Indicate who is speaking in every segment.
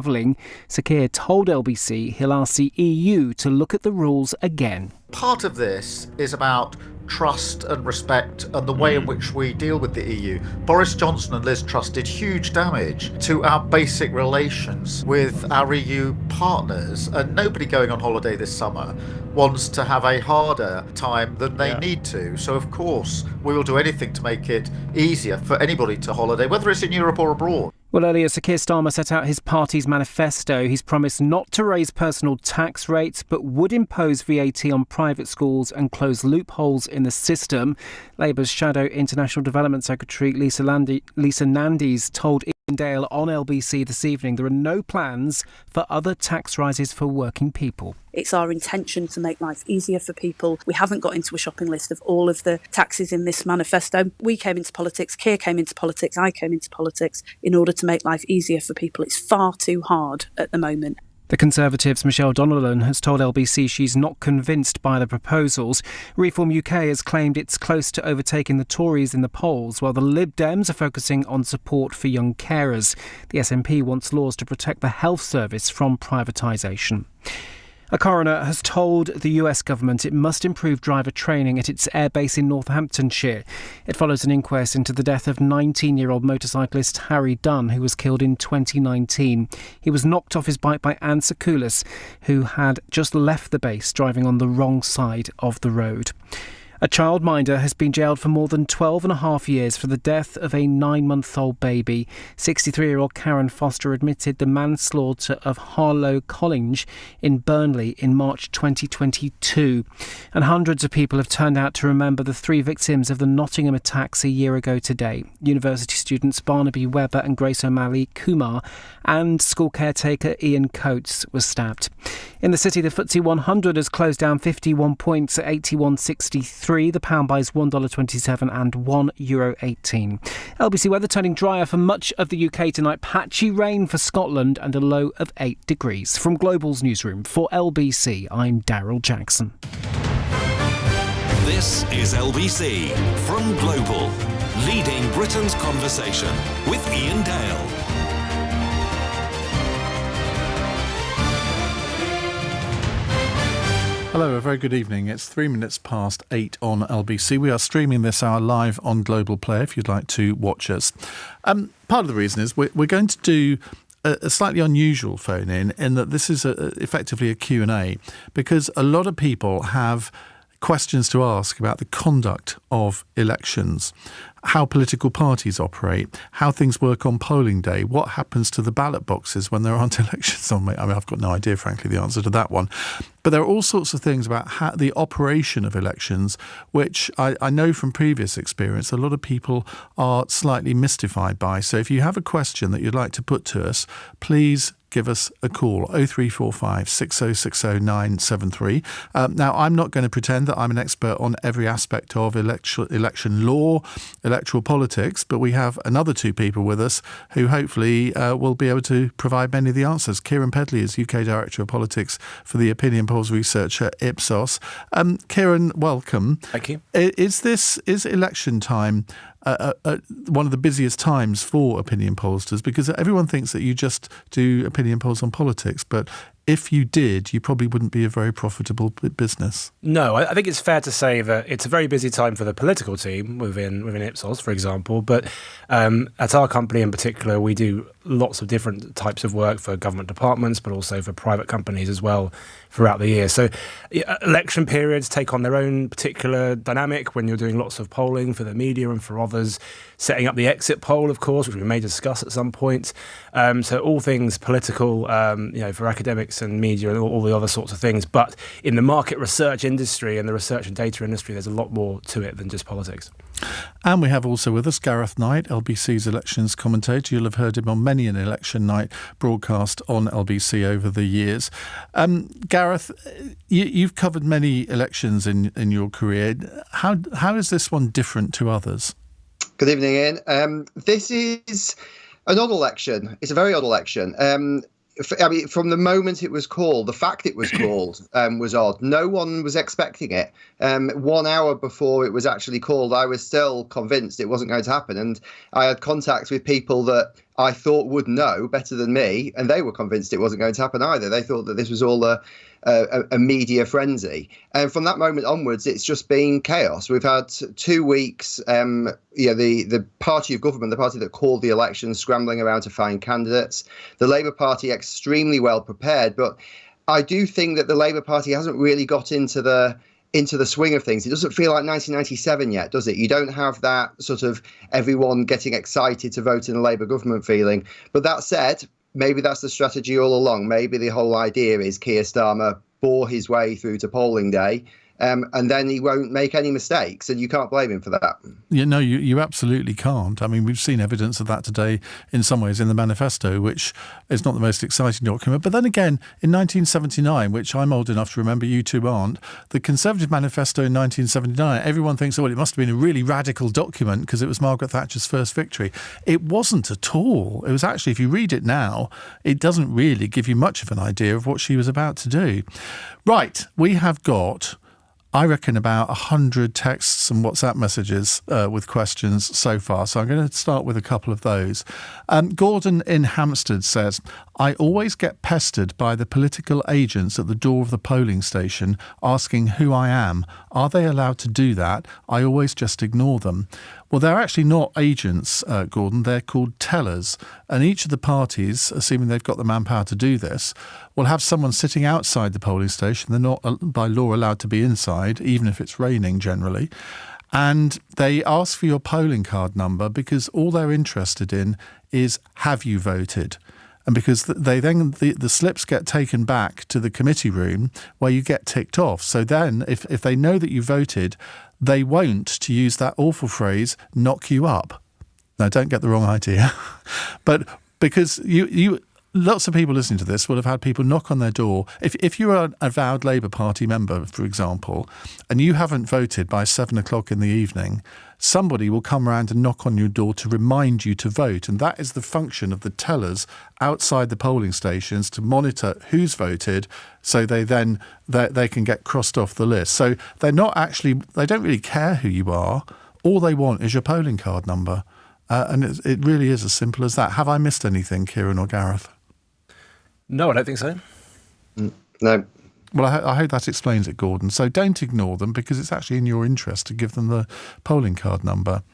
Speaker 1: travelling. Sir Keir told LBC he'll ask the EU to look at the rules again.
Speaker 2: Part of this is about trust and respect and the way in which we deal with the EU. Boris Johnson and Liz Truss did huge damage to our basic relations with our EU partners, and nobody going on holiday this summer wants to have a harder time than they need to. So of course we will do anything to make it easier for anybody to holiday, whether it's in Europe or abroad.
Speaker 1: Well, earlier, Sir Keir Starmer set out his party's manifesto. He's promised not to raise personal tax rates, but would impose VAT on private schools and close loopholes in the system. Labour's Shadow International Development Secretary Lisa Nandes told Iain Dale on LBC this evening there are no plans for other tax rises for working people.
Speaker 3: It's our intention to make life easier for people. We haven't got into a shopping list of all of the taxes in this manifesto. We came into politics, Keir came into politics, I came into politics in order to make life easier for people. It's far too hard at the moment.
Speaker 1: The Conservatives' Michelle Donnellan has told LBC she's not convinced by the proposals. Reform UK has claimed it's close to overtaking the Tories in the polls, while the Lib Dems are focusing on support for young carers. The SNP wants laws to protect the health service from privatisation. A coroner has told the US government it must improve driver training at its airbase in Northamptonshire. It follows an inquest into the death of 19-year-old motorcyclist Harry Dunn, who was killed in 2019. He was knocked off his bike by Anne Sakoulas, who had just left the base driving on the wrong side of the road. A childminder has been jailed for more than 12 and a half years for the death of a 9-month-old baby. 63-year-old Karen Foster admitted the manslaughter of Harlow Collinge in Burnley in March 2022. And hundreds of people have turned out to remember the 3 victims of the Nottingham attacks a year ago today. University students Barnaby Webber and Grace O'Malley Kumar and school caretaker Ian Coates was stabbed. In the city, the FTSE 100 has closed down 51 points at 81.63. The pound buys $1.27 and €1.18. LBC weather turning drier for much of the UK tonight. Patchy rain for Scotland and a low of 8 degrees. From Global's newsroom for LBC, I'm Daryl Jackson.
Speaker 4: This is LBC from Global, leading Britain's conversation with Iain Dale.
Speaker 5: Hello, a very good evening. It's 3 minutes past 8 on LBC. We are streaming this hour live on Global Play if you'd like to watch us. Part of the reason is we're going to do a slightly unusual phone-in that this is effectively a Q&A, because a lot of people have questions to ask about the conduct of elections, how political parties operate, how things work on polling day, what happens to the ballot boxes when there aren't elections on. I mean, I've got no idea, frankly, the answer to that one. But there are all sorts of things about the operation of elections, which I know from previous experience, a lot of people are slightly mystified by. So if you have a question that you'd like to put to us, please give us a call, 0345 6060 973. Now, I'm not going to pretend that I'm an expert on every aspect of election law, electoral politics, but we have another 2 people with us who hopefully will be able to provide many of the answers. Keiran Pedley is UK Director of Politics for the Opinion Polls Research at Ipsos. Keiran, welcome.
Speaker 6: Thank you.
Speaker 5: Is election time one of the busiest times for opinion pollsters? Because everyone thinks that you just do opinion polls on politics, but if you did, you probably wouldn't be a very profitable business.
Speaker 6: No, I think it's fair to say that it's a very busy time for the political team within Ipsos, for example. But at our company in particular, we do lots of different types of work for government departments, but also for private companies as well throughout the year. So election periods take on their own particular dynamic when you're doing lots of polling for the media and for others, setting up the exit poll, of course, which we may discuss at some point. So all things political, for academics and media and all the other sorts of things. But in the market research industry and the research and data industry, there's a lot more to it than just politics.
Speaker 5: And we have also with us Gareth Knight, LBC's elections commentator. You'll have heard him on many an election night broadcast on LBC over the years. Gareth, you've covered many elections in your career. How is this one different to others?
Speaker 7: Good evening, Iain. This is an odd election. It's a very odd election. From the moment it was called, the fact it was called was odd. No one was expecting it. 1 hour before it was actually called, I was still convinced it wasn't going to happen. And I had contact with people that I thought would know better than me, and they were convinced it wasn't going to happen either. They thought that this was all a media frenzy, and from that moment onwards, it's just been chaos. We've had 2 weeks. The party of government, the party that called the election, scrambling around to find candidates. The Labour Party extremely well prepared, but I do think that the Labour Party hasn't really got into the swing of things. It doesn't feel like 1997 yet, does it? You don't have that sort of everyone getting excited to vote in a Labour government feeling. But that said, maybe that's the strategy all along. Maybe the whole idea is Keir Starmer bore his way through to polling day, and then he won't make any mistakes, and you can't blame him for that.
Speaker 5: Yeah, no, you absolutely can't. I mean, we've seen evidence of that today in some ways in the manifesto, which is not the most exciting document. But then again, in 1979, which I'm old enough to remember, you two aren't, the Conservative manifesto in 1979, everyone thinks, oh, well, it must have been a really radical document because it was Margaret Thatcher's first victory. It wasn't at all. It was actually, if you read it now, it doesn't really give you much of an idea of what she was about to do. Right, we have got, I reckon, about 100 texts and WhatsApp messages with questions so far. So I'm going to start with a couple of those. Gordon in Hampstead says, I always get pestered by the political agents at the door of the polling station asking who I am. Are they allowed to do that? I always just ignore them. Well, they're actually not agents, Gordon. They're called tellers. And each of the parties, assuming they've got the manpower to do this, will have someone sitting outside the polling station. They're not, by law, allowed to be inside, even if it's raining generally. And they ask for your polling card number because all they're interested in is, have you voted? And because they then the slips get taken back to the committee room where you get ticked off. So then if they know that you voted, they won't, to use that awful phrase, knock you up. Now, don't get the wrong idea. But because you lots of people listening to this will have had people knock on their door. If you're an avowed Labour Party member, for example, and you haven't voted by 7 o'clock in the evening, somebody will come around and knock on your door to remind you to vote. And that is the function of the tellers outside the polling stations, to monitor who's voted so they can get crossed off the list. So they don't really care who you are. All they want is your polling card number. And it really is as simple as that. Have I missed anything, Keiran or Gareth?
Speaker 6: No, I don't think so.
Speaker 7: No.
Speaker 5: Well, I hope that explains it, Gordon. So don't ignore them because it's actually in your interest to give them the polling card number.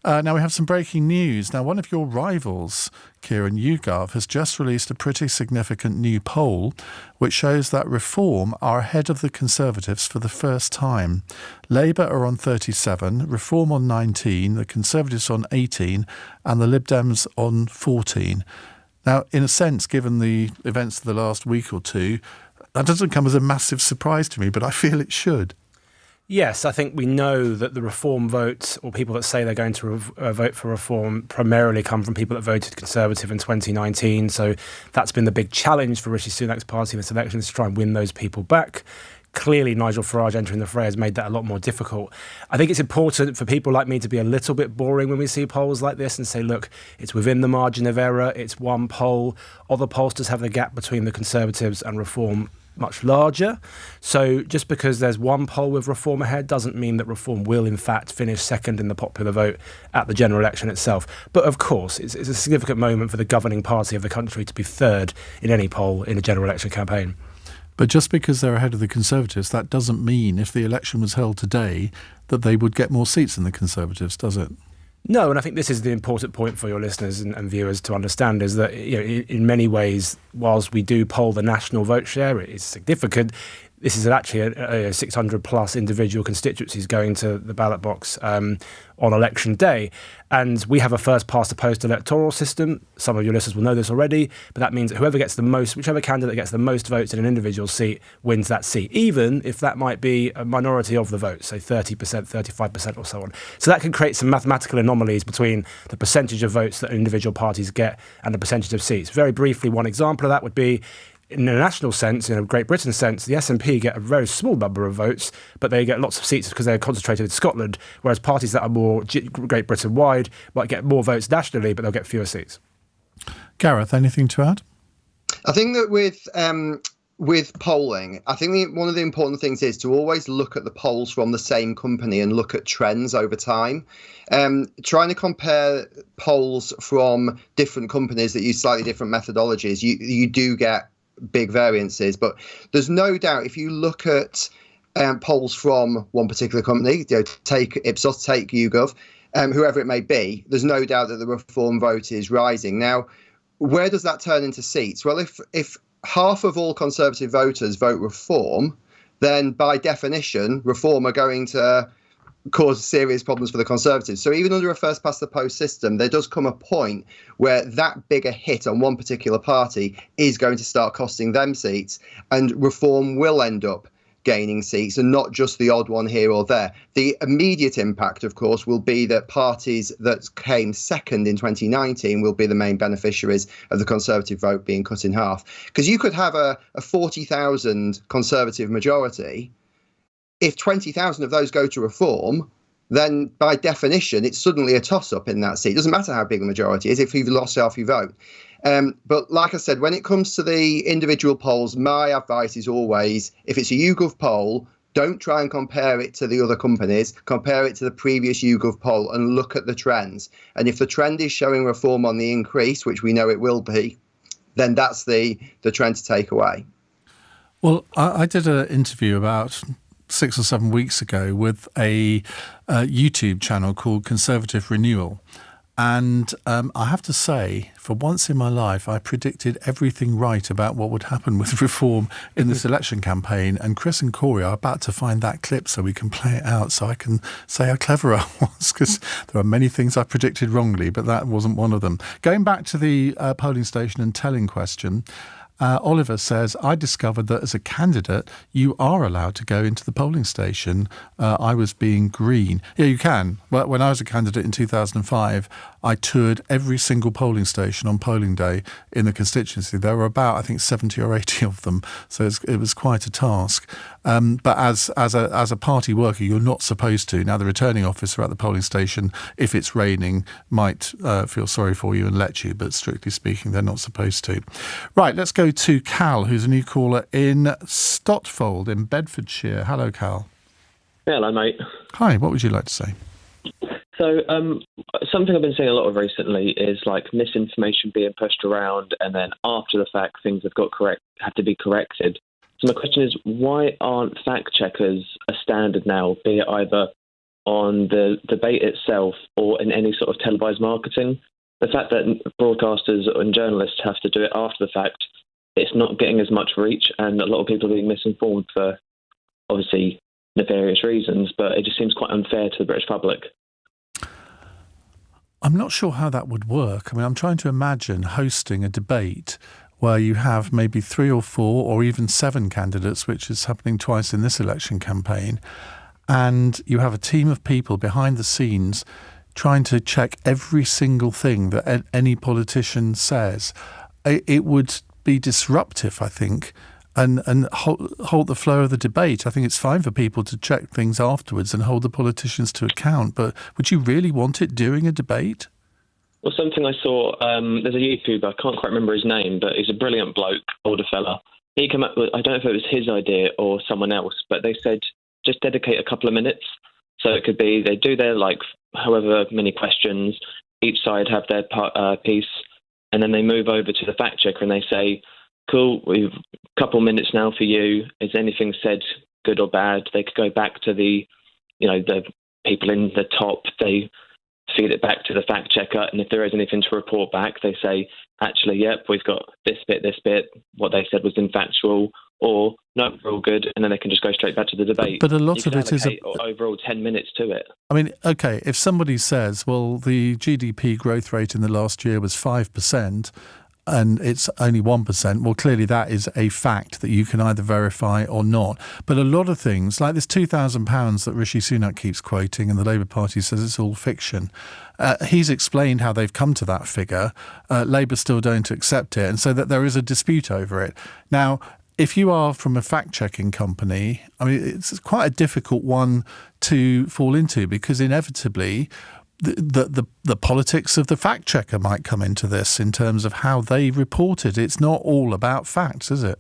Speaker 5: Now we have some breaking news. Now, one of your rivals, Keiran, YouGov, has just released a pretty significant new poll which shows that Reform are ahead of the Conservatives for the first time. Labour are on 37, Reform on 19, the Conservatives on 18 and the Lib Dems on 14. Now, in a sense, given the events of the last week or two, that doesn't come as a massive surprise to me, but I feel it should.
Speaker 6: Yes, I think we know that the Reform vote, or people that say they're going to vote for Reform, primarily come from people that voted Conservative in 2019. So that's been the big challenge for Rishi Sunak's party in this election, is to try and win those people back. Clearly, Nigel Farage entering the fray has made that a lot more difficult. I think it's important for people like me to be a little bit boring when we see polls like this and say, look, it's within the margin of error. It's one poll. Other pollsters have the gap between the Conservatives and Reform much larger. So just because there's one poll with Reform ahead doesn't mean that Reform will in fact finish second in the popular vote at the general election itself. But of course, it's a significant moment for the governing party of the country to be third in any poll in a general election campaign.
Speaker 5: But just because they're ahead of the Conservatives, that doesn't mean if the election was held today that they would get more seats than the Conservatives, does it?
Speaker 6: No, and I think this is the important point for your listeners and viewers to understand, is that in many ways, whilst we do poll the national vote share, it is significant. This is actually a 600 plus individual constituencies going to the ballot box on election day. And we have a first past the post electoral system. Some of your listeners will know this already, but that means that whichever candidate gets the most votes in an individual seat wins that seat, even if that might be a minority of the vote, say 30%, 35% or so on. So that can create some mathematical anomalies between the percentage of votes that individual parties get and the percentage of seats. Very briefly, one example of that would be, in a national sense, in a Great Britain sense, the SNP get a very small number of votes, but they get lots of seats because they're concentrated in Scotland, whereas parties that are more Great Britain-wide might get more votes nationally, but they'll get fewer seats.
Speaker 5: Gareth, anything to add?
Speaker 7: I think that with with polling, I think one of the important things is to always look at the polls from the same company and look at trends over time. Trying to compare polls from different companies that use slightly different methodologies, you do get big variances. But there's no doubt if you look at polls from one particular company, take Ipsos, take YouGov, whoever it may be, there's no doubt that the reform vote is rising. Now, where does that turn into seats? Well, if half of all Conservative voters vote reform, then by definition, reform are going to cause serious problems for the Conservatives. So even under a first past the post system, there does come a point where that bigger hit on one particular party is going to start costing them seats, and reform will end up gaining seats and not just the odd one here or there. The immediate impact, of course, will be that parties that came second in 2019 will be the main beneficiaries of the Conservative vote being cut in half. Because you could have a 40,000 Conservative majority. If 20,000 of those go to reform, then by definition, it's suddenly a toss-up in that seat. It doesn't matter how big the majority is if you've lost half your vote. But like I said, when it comes to the individual polls, my advice is always, if it's a YouGov poll, don't try and compare it to the other companies. Compare it to the previous YouGov poll and look at the trends. And if the trend is showing reform on the increase, which we know it will be, then that's the trend to take away.
Speaker 5: Well, I did an interview about 6 or 7 weeks ago with a YouTube channel called Conservative Renewal. And I have to say, for once in my life, I predicted everything right about what would happen with reform in this election campaign. And Chris and Corey are about to find that clip so we can play it out so I can say how clever I was, because there are many things I predicted wrongly, but that wasn't one of them. Going back to the polling station and telling question, Oliver says, I discovered that as a candidate, you are allowed to go into the polling station. I was being green. Yeah, you can. Well, when I was a candidate in 2005, I toured every single polling station on polling day in the constituency. There were about, I think, 70 or 80 of them. So it was quite a task. But as a party worker, you're not supposed to. Now, the returning officer at the polling station, if it's raining, might feel sorry for you and let you. But strictly speaking, they're not supposed to. Right, let's go to Cal, who's a new caller in Stotfold in Bedfordshire. Hello, Cal.
Speaker 8: Hello, mate.
Speaker 5: Hi, what would you like to say?
Speaker 8: So something I've been seeing a lot of recently is like misinformation being pushed around, and then after the fact, things have to be corrected. So my question is, why aren't fact checkers a standard now, be it either on the debate itself or in any sort of televised marketing? The fact that broadcasters and journalists have to do it after the fact, it's not getting as much reach, and a lot of people are being misinformed for obviously nefarious reasons, but it just seems quite unfair to the British public.
Speaker 5: I'm not sure how that would work. I mean, I'm trying to imagine hosting a debate where you have maybe 3 or 4 or even 7 candidates, which is happening twice in this election campaign, and you have a team of people behind the scenes trying to check every single thing that any politician says. It would be disruptive, I think, and hold the flow of the debate. I think it's fine for people to check things afterwards and hold the politicians to account, but would you really want it during a debate?
Speaker 8: Well, something I saw, there's a YouTuber, I can't quite remember his name, but he's a brilliant bloke, older fella. He came up with, I don't know if it was his idea or someone else, but they said just dedicate a couple of minutes. So it could be they do their like however many questions, each side have their piece, and then they move over to the fact checker and they say, cool, we've a couple minutes now for you. Is anything said good or bad? They could go back to the people in the top. They feed it back to the fact checker, and if there is anything to report back, they say, actually, yep, we've got this bit. What they said was infactual, or no, we're all good, and then they can just go straight back to the debate.
Speaker 5: But a lot of it is
Speaker 8: overall 10 minutes to it.
Speaker 5: I mean, okay, if somebody says, well, the GDP growth rate in the last year was 5%, and it's only 1%, well, clearly that is a fact that you can either verify or not. But a lot of things, like this £2,000 that Rishi Sunak keeps quoting and the Labour Party says it's all fiction, he's explained how they've come to that figure. Labour still don't accept it, and so that there is a dispute over it. Now, if you are from a fact-checking company, I mean, it's quite a difficult one to fall into, because inevitably the politics of the fact checker might come into this in terms of how they report it. It's not all about facts, is it?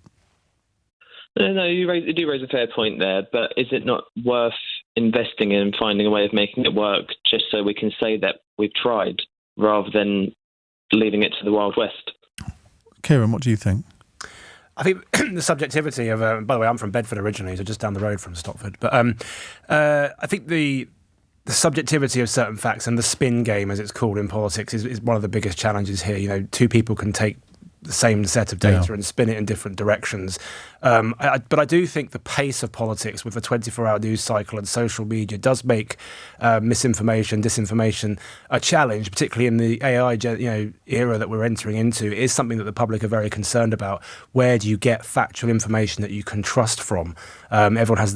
Speaker 8: No, you do raise a fair point there, but is it not worth investing in and finding a way of making it work just so we can say that we've tried rather than leaving it to the Wild West?
Speaker 5: Keiran, what do you think?
Speaker 6: I think the subjectivity of, by the way, I'm from Bedford originally, so just down the road from Stopford. But I think the subjectivity of certain facts and the spin game, as it's called in politics, is one of the biggest challenges here. You know, two people can take the same set of data and spin it in different directions. But I do think the pace of politics with the 24-hour news cycle and social media does make misinformation, disinformation a challenge, particularly in the AI era that we're entering into. It is something that the public are very concerned about. Where do you get factual information that you can trust from? Everyone has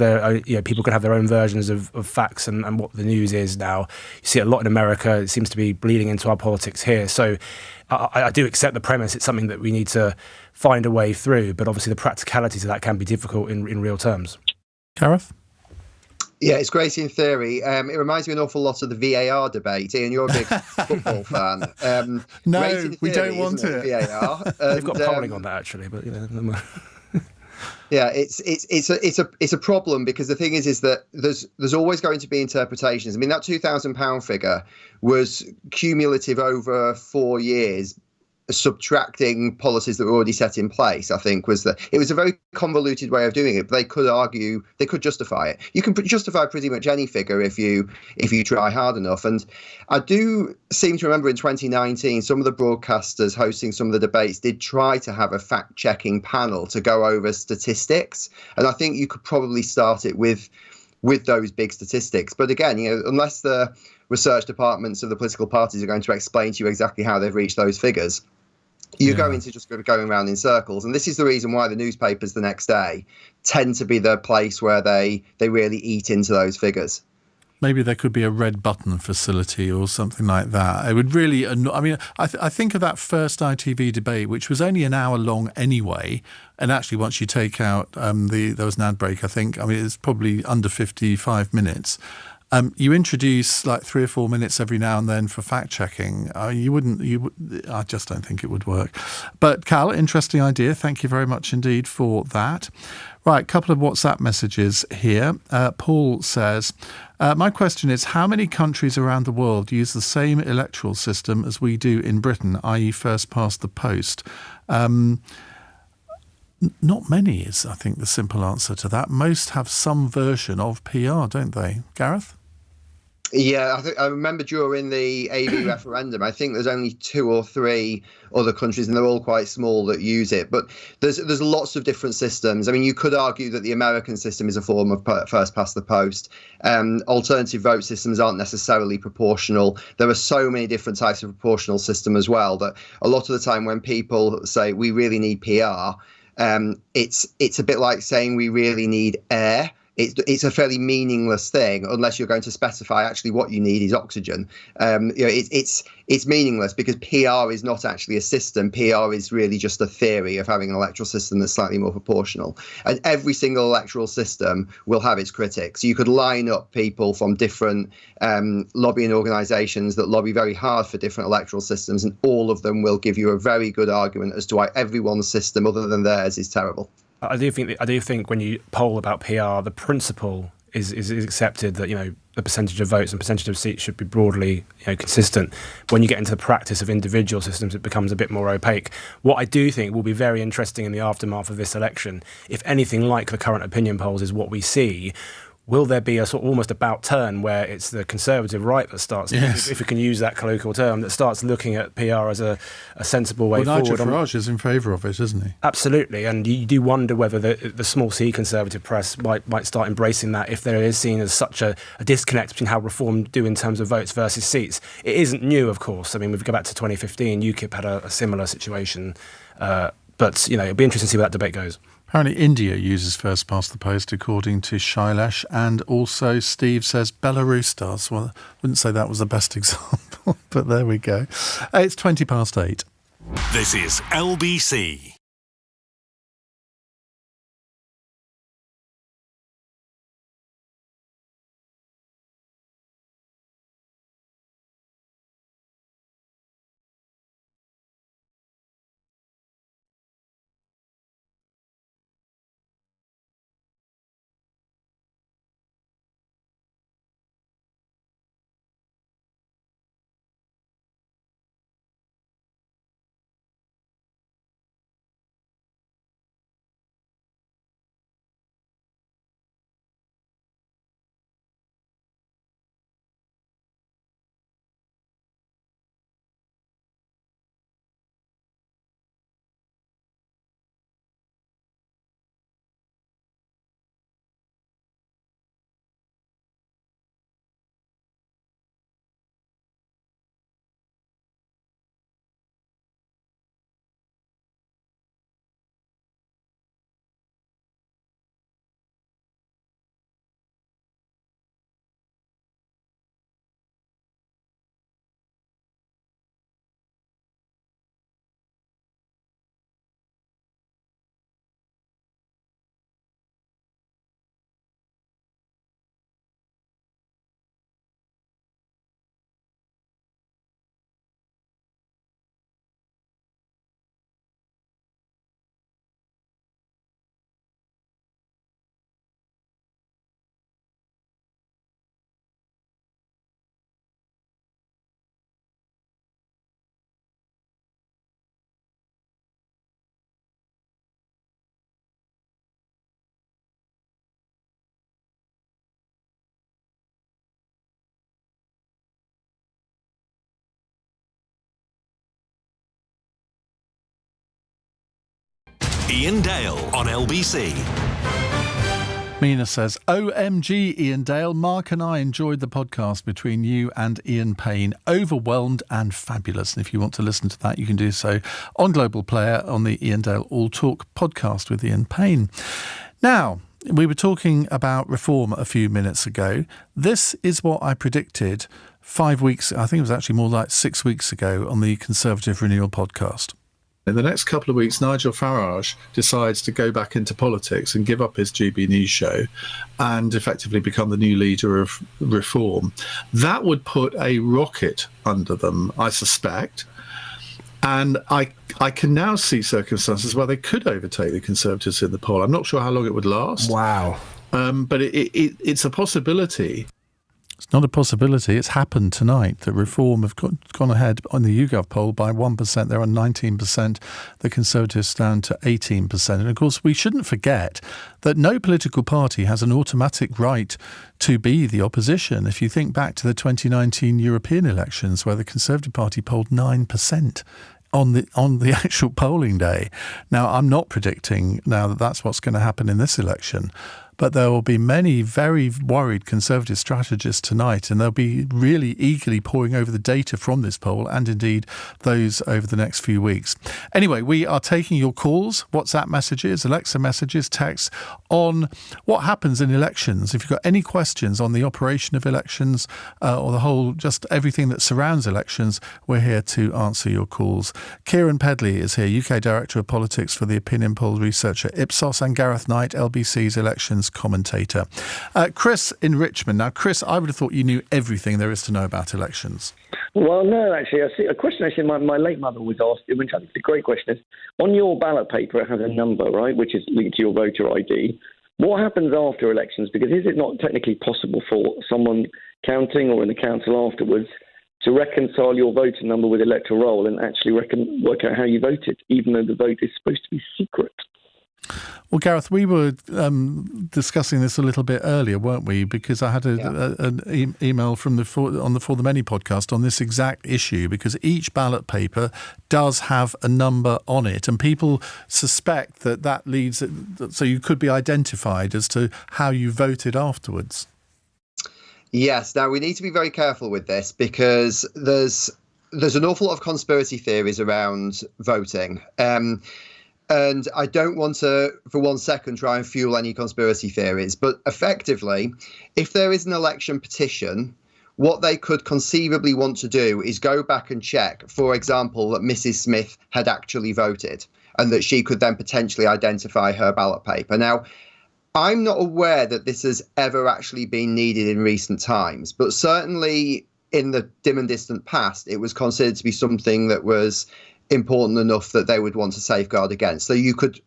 Speaker 6: people can have their own versions of facts and what the news is now. You see it a lot in America. It seems to be bleeding into our politics here. So I do accept the premise. It's something that we need to find a way through, but obviously the practicalities of that can be difficult in real terms.
Speaker 5: Gareth?
Speaker 7: Yeah, it's great in theory. It reminds me an awful lot of the VAR debate. Ian, you're a big football fan.
Speaker 5: No, we don't want it.
Speaker 7: VAR.
Speaker 6: We've got polling on that actually, but
Speaker 7: yeah, it's a problem because the thing is that there's always going to be interpretations. I mean, that £2,000 figure was cumulative over 4 years, subtracting policies that were already set in place. I think it was a very convoluted way of doing it, but they could justify it. You can justify pretty much any figure if you try hard enough. And I do seem to remember in 2019 some of the broadcasters hosting some of the debates did try to have a fact-checking panel to go over statistics, and I think you could probably start it with those big statistics. But again, unless the research departments of the political parties are going to explain to you exactly how they've reached those figures, you're going to just go around in circles. And this is the reason why the newspapers the next day tend to be the place where they really eat into those figures.
Speaker 5: Maybe there could be a red button facility or something like that. It would really annoy. I mean, I think of that first ITV debate, which was only an hour long anyway. And actually, once you take out there was an ad break, I think. I mean, it's probably under 55 minutes. You introduce like 3 or 4 minutes every now and then for fact checking. I just don't think it would work. But Cal, interesting idea. Thank you very much indeed for that. Right, couple of WhatsApp messages here. Paul says, my question is, how many countries around the world use the same electoral system as we do in Britain, i.e. first past the post? Not many is, I think, the simple answer to that. Most have some version of PR, don't they? Gareth?
Speaker 7: Yeah, I remember during the AV referendum, I think there's only 2 or 3 other countries, and they're all quite small, that use it. But there's lots of different systems. I mean, you could argue that the American system is a form of first past the post. Alternative vote systems aren't necessarily proportional. There are so many different types of proportional system as well that a lot of the time when people say we really need PR, it's a bit like saying we really need air. It's a fairly meaningless thing unless you're going to specify actually what you need is oxygen. It's meaningless because PR is not actually a system. PR is really just a theory of having an electoral system that's slightly more proportional. And every single electoral system will have its critics. You could line up people from different lobbying organisations that lobby very hard for different electoral systems, and all of them will give you a very good argument as to why everyone's system other than theirs is terrible.
Speaker 6: I do think when you poll about PR, the principle is accepted that the percentage of votes and percentage of seats should be broadly consistent. When you get into the practice of individual systems, it becomes a bit more opaque. What I do think will be very interesting in the aftermath of this election, if anything like the current opinion polls is what we see, will there be a sort of almost about turn where it's the Conservative right that starts, if we can use that colloquial term, that starts looking at PR as a sensible way forward?
Speaker 5: Nigel Farage is in favour of it, isn't he?
Speaker 6: Absolutely, and you do wonder whether the small C Conservative press might start embracing that if there is seen as such a disconnect between how Reform do in terms of votes versus seats. It isn't new, of course. I mean, if we go back to 2015, UKIP had a similar situation, but it'll be interesting to see where that debate goes.
Speaker 5: Apparently India uses first past the post, according to Shailesh, and also Steve says Belarus does. Well, I wouldn't say that was the best example, but there we go. It's 8:20.
Speaker 4: This is LBC. Iain Dale on LBC.
Speaker 5: Mina says, OMG, Iain Dale. Mark and I enjoyed the podcast between you and Ian Payne. Overwhelmed and fabulous. And if you want to listen to that, you can do so on Global Player on the Iain Dale All Talk podcast with Ian Payne. Now, we were talking about reform a few minutes ago. This is what I predicted 5 weeks, I think it was actually more like 6 weeks ago on the Conservative Renewal podcast. In the next couple of weeks, Nigel Farage decides to go back into politics and give up his GB News show and effectively become the new leader of Reform. That would put a rocket under them, I suspect. And I can now see circumstances where they could overtake the Conservatives in the poll. I'm not sure how long it would last.
Speaker 6: Wow.
Speaker 5: But it's a possibility. It's not a possibility. It's happened tonight that Reform have gone ahead on the YouGov poll by 1%. They're on 19%. The Conservatives down to 18%. And of course, we shouldn't forget that no political party has an automatic right to be the opposition. If you think back to the 2019 European elections, where the Conservative Party polled 9%. On the actual polling day. Now, I'm not predicting now that that's what's going to happen in this election, but there will be many very worried Conservative strategists tonight, and they'll be really eagerly poring over the data from this poll and indeed those over the next few weeks. Anyway, we are taking your calls, WhatsApp messages, Alexa messages, texts on what happens in elections. If you've got any questions on the operation of elections or the whole, just everything that surrounds elections, we're here to answer your calls. Keiran Pedley is here, UK Director of Politics for the opinion poll researcher Ipsos, and Gareth Knight, LBC's elections commentator. Chris in Richmond. Now, Chris, I would have thought you knew everything there is to know about elections.
Speaker 9: Well, no, actually. I see a question actually my late mother was asked, which I think is a great question, is on your ballot paper it has a number, right, which is linked to your voter ID. What happens after elections? Because is it not technically possible for someone counting or in the council afterwards to reconcile your voter number with electoral roll and actually work out how you voted, even though the vote is supposed to be secret?
Speaker 5: Well, Gareth, we were discussing this a little bit earlier, weren't we? Because I had an email from the For the Many podcast on this exact issue, because each ballot paper does have a number on it, and people suspect that leads, so you could be identified as to how you voted afterwards.
Speaker 7: Yes. Now, we need to be very careful with this because there's an awful lot of conspiracy theories around voting. And I don't want to, for 1 second, try and fuel any conspiracy theories. But effectively, if there is an election petition, what they could conceivably want to do is go back and check, for example, that Mrs. Smith had actually voted and that she could then potentially identify her ballot paper. Now, I'm not aware that this has ever actually been needed in recent times, but certainly in the dim and distant past, it was considered to be something that was important enough that they would want to safeguard against. So you could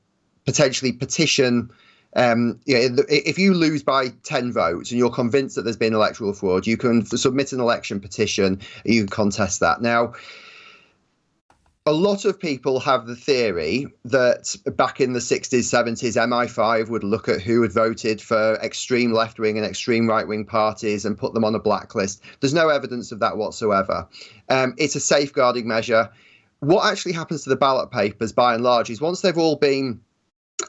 Speaker 7: potentially petition, if you lose by 10 votes and you're convinced that there's been electoral fraud, you can submit an election petition, you can contest that. Now, a lot of people have the theory that back in the 60s, 70s, MI5 would look at who had voted for extreme left-wing and extreme right-wing parties and put them on a blacklist. There's no evidence of that whatsoever. It's a safeguarding measure. What actually happens to the ballot papers, by and large, is once they've all been,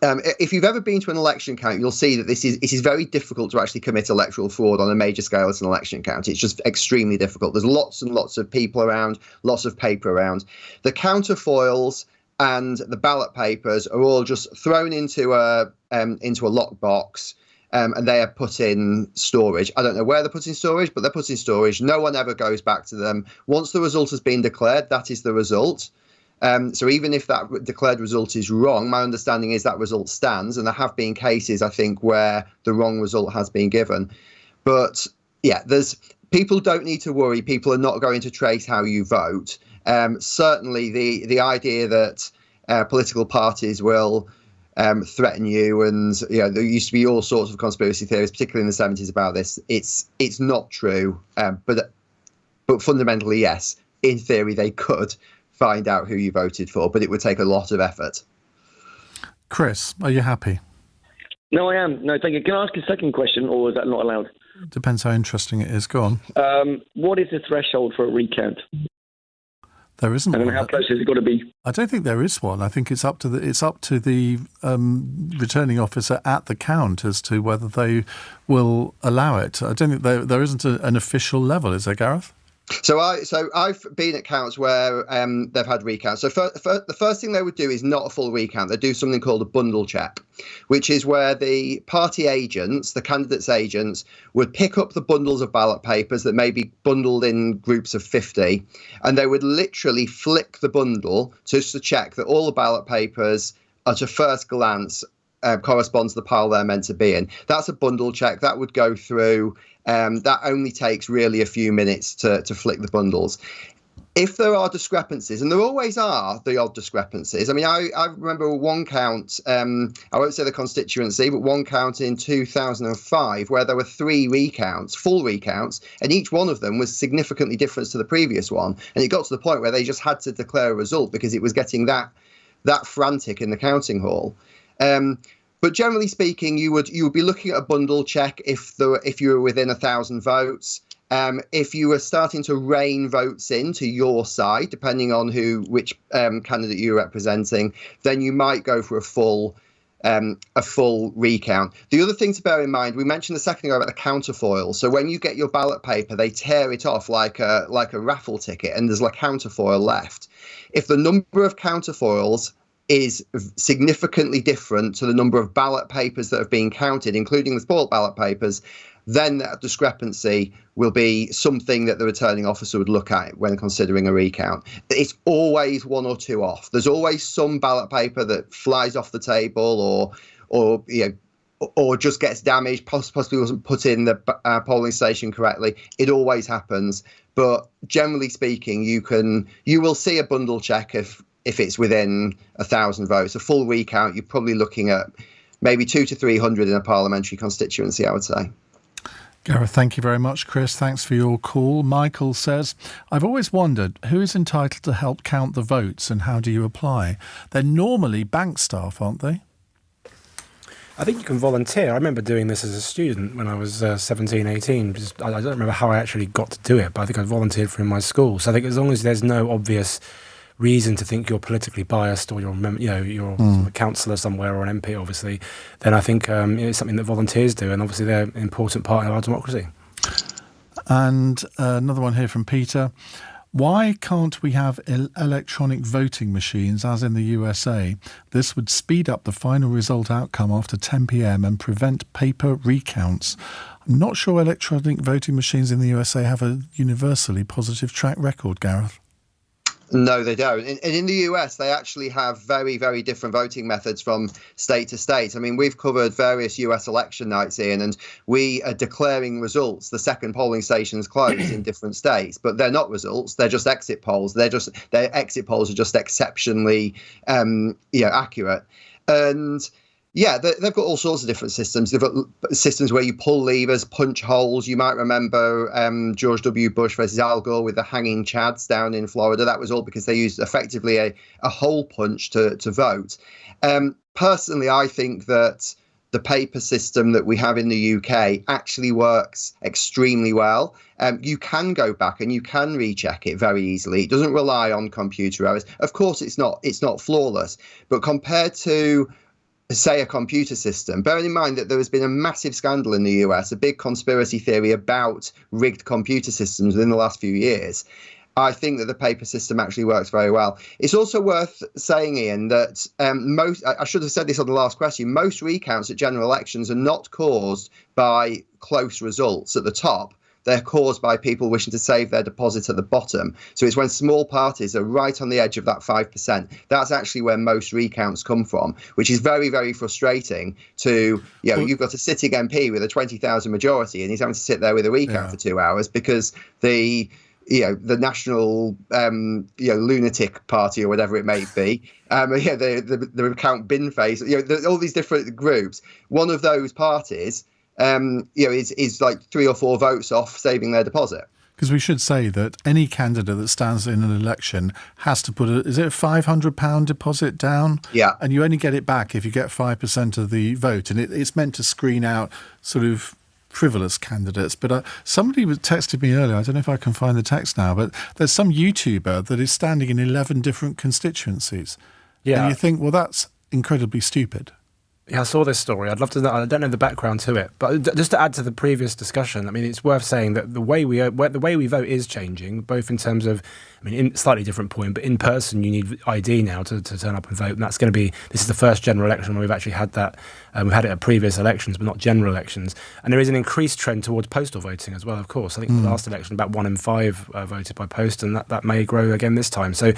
Speaker 7: if you've ever been to an election count, you'll see that it is very difficult to actually commit electoral fraud on a major scale at an election count. It's just extremely difficult. There's lots and lots of people around, lots of paper around. The counterfoils and the ballot papers are all just thrown into a lockbox. And they are put in storage. I don't know where they're put in storage, but they're put in storage. No one ever goes back to them. Once the result has been declared, that is the result. So even if that declared result is wrong, my understanding is that result stands. And there have been cases, I think, where the wrong result has been given. But yeah, people don't need to worry. People are not going to trace how you vote. Certainly the idea that political parties will threaten you, and there used to be all sorts of conspiracy theories, particularly in the 70s, about this. It's not true, but fundamentally, yes, in theory they could find out who you voted for, but it would take a lot of effort.
Speaker 5: Chris, are you happy?
Speaker 9: No, I am. No, thank you. Can I ask a second question, or is that not allowed?
Speaker 5: Depends how interesting it is. Go on.
Speaker 9: What is the threshold for a recount?
Speaker 5: There isn't
Speaker 9: And then
Speaker 5: one.
Speaker 9: how close has it got to be?
Speaker 5: I don't think there is one. I think it's up to the returning officer at the count as to whether they will allow it. I don't think there isn't an official level, is there, Gareth?
Speaker 7: So I've been at counts where they've had recounts. So the first thing they would do is not a full recount. They do something called a bundle check, which is where the party agents, the candidates' agents, would pick up the bundles of ballot papers that may be bundled in groups of 50, and they would literally flick the bundle just to check that all the ballot papers, at a first glance, correspond to the pile they're meant to be in. That's a bundle check. That would go through. That only takes really a few minutes to flick the bundles. If there are discrepancies, and there always are the odd discrepancies. I mean, I remember one count, I won't say the constituency, but one count in 2005 where there were 3 recounts, full recounts, and each one of them was significantly different to the previous one. And it got to the point where they just had to declare a result because it was getting that frantic in the counting hall. But generally speaking, you would be looking at a bundle check if you were within 1,000 votes. If you were starting to rain votes in to your side, depending on which candidate you're representing, then you might go for a full recount. The other thing to bear in mind, we mentioned a second ago about the counterfoil. So when you get your ballot paper, they tear it off like a raffle ticket, and there's like counterfoil left. If the number of counterfoils is significantly different to the number of ballot papers that have been counted, including the spoiled ballot papers, then that discrepancy will be something that the returning officer would look at when considering a recount. It's always 1 or 2 off. There's always some ballot paper that flies off the table or just gets damaged, possibly wasn't put in the polling station correctly. It always happens. But generally speaking, you will see a bundle check if it's within 1,000 votes. A full recount, you're probably looking at maybe 200 to 300 in a parliamentary constituency, I would say.
Speaker 5: Gareth, thank you very much. Chris, thanks for your call. Michael says, I've always wondered who is entitled to help count the votes and how do you apply? They're normally bank staff, aren't they?
Speaker 6: I think you can volunteer. I remember doing this as a student when I was 17, 18. I don't remember how I actually got to do it, but I think I volunteered for in my school. So I think as long as there's no obvious reason to think you're politically biased or you're a councillor somewhere or an MP, obviously, then I think it's something that volunteers do, and obviously they're an important part of our democracy.
Speaker 5: And another one here from Peter. Why can't we have electronic voting machines as in the USA? This would speed up the final result outcome after 10 p.m. and prevent paper recounts. I'm not sure electronic voting machines in the USA have a universally positive track record, Gareth.
Speaker 7: No, they don't. And in the US, they actually have very, very different voting methods from state to state. I mean, we've covered various US election nights, Ian, and we are declaring results. The second polling stations closed in different states, but they're not results. They're just exit polls. Their exit polls are just exceptionally, accurate. And yeah, they've got all sorts of different systems. They've got systems where you pull levers, punch holes. You might remember George W. Bush versus Al Gore with the hanging chads down in Florida. That was all because they used effectively a hole punch to vote. Personally, I think that the paper system that we have in the UK actually works extremely well. You can go back and you can recheck it very easily. It doesn't rely on computer errors. Of course, it's not flawless, but compared to say a computer system, bearing in mind that there has been a massive scandal in the US, a big conspiracy theory about rigged computer systems within the last few years, I think that the paper system actually works very well. It's also worth saying, Ian, that I should have said this on the last question, most recounts at general elections are not caused by close results at the top. They're caused by people wishing to save their deposit at the bottom. So it's when small parties are right on the edge of that 5%. That's actually where most recounts come from, which is very, very frustrating to, you've got a sitting MP with a 20,000 majority and he's having to sit there with a recount for 2 hours because the national, lunatic party or whatever it may be, the recount bin face, all these different groups. One of those parties, is like 3 or 4 votes off saving their deposit.
Speaker 5: Because we should say that any candidate that stands in an election has to put is it a £500 deposit down?
Speaker 7: Yeah.
Speaker 5: And you only get it back if you get 5% of the vote. And it's meant to screen out sort of frivolous candidates. But somebody texted me earlier, I don't know if I can find the text now, but there's some YouTuber that is standing in 11 different constituencies.
Speaker 6: Yeah.
Speaker 5: And you think, well, that's incredibly stupid.
Speaker 6: Yeah, I saw this story. I'd love to know. I don't know the background to it, but just to add to the previous discussion, I mean, it's worth saying that the way we vote is changing, both in terms of, I mean, in slightly different point, but in person you need ID now to turn up and vote, and that's going to be. This is the first general election where we've actually had that. We've had it at previous elections, but not general elections, and there is an increased trend towards postal voting as well. Of course, I think the last election about 1 in 5 voted by post, and that may grow again this time. So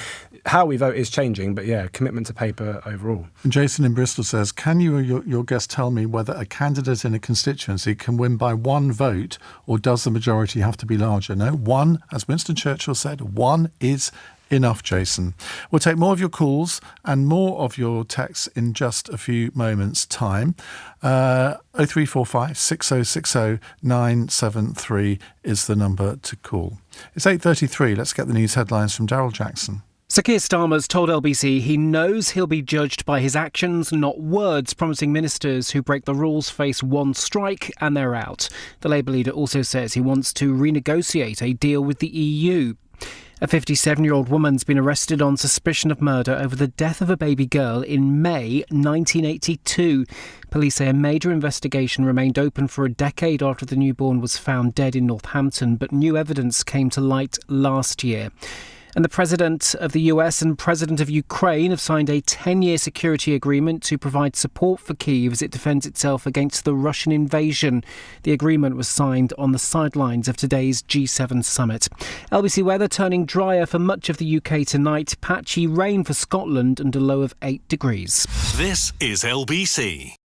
Speaker 6: how we vote is changing, but yeah, commitment to paper overall.
Speaker 5: And Jason in Bristol says, can you or your guest tell me whether a candidate in a constituency can win by one vote, or does the majority have to be larger? No, one, as Winston Churchill said, one is enough, Jason. We'll take more of your calls and more of your texts in just a few moments' time. 0345 6060 973 is the number to call. It's 8:33. Let's get the news headlines from Daryl Jackson.
Speaker 1: Sir Keir Starmer's told LBC he knows he'll be judged by his actions, not words, promising ministers who break the rules face one strike and they're out. The Labour leader also says he wants to renegotiate a deal with the EU. A 57-year-old woman's been arrested on suspicion of murder over the death of a baby girl in May 1982. Police say a major investigation remained open for a decade after the newborn was found dead in Northampton, but new evidence came to light last year. And the President of the US and President of Ukraine have signed a 10-year security agreement to provide support for Kyiv as it defends itself against the Russian invasion. The agreement was signed on the sidelines of today's G7 summit. LBC weather turning drier for much of the UK tonight. Patchy rain for Scotland and a low of 8 degrees.
Speaker 4: This is LBC.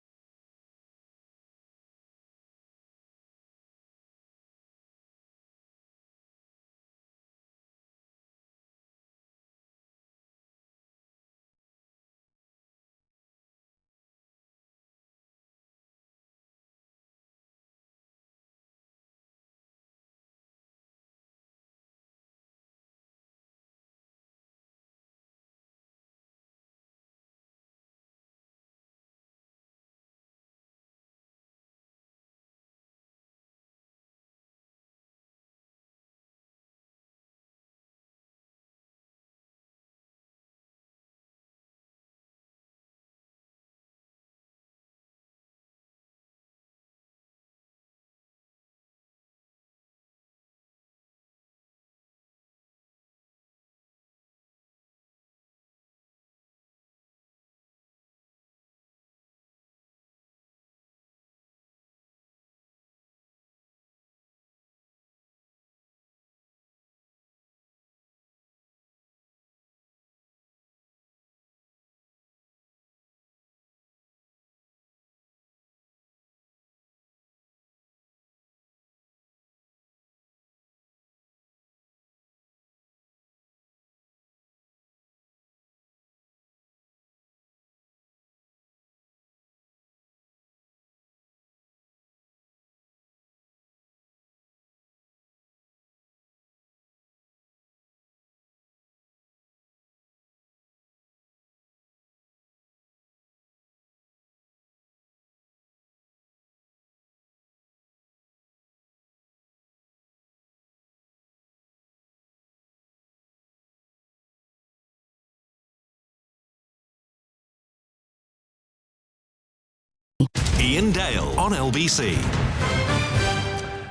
Speaker 4: Iain Dale on LBC.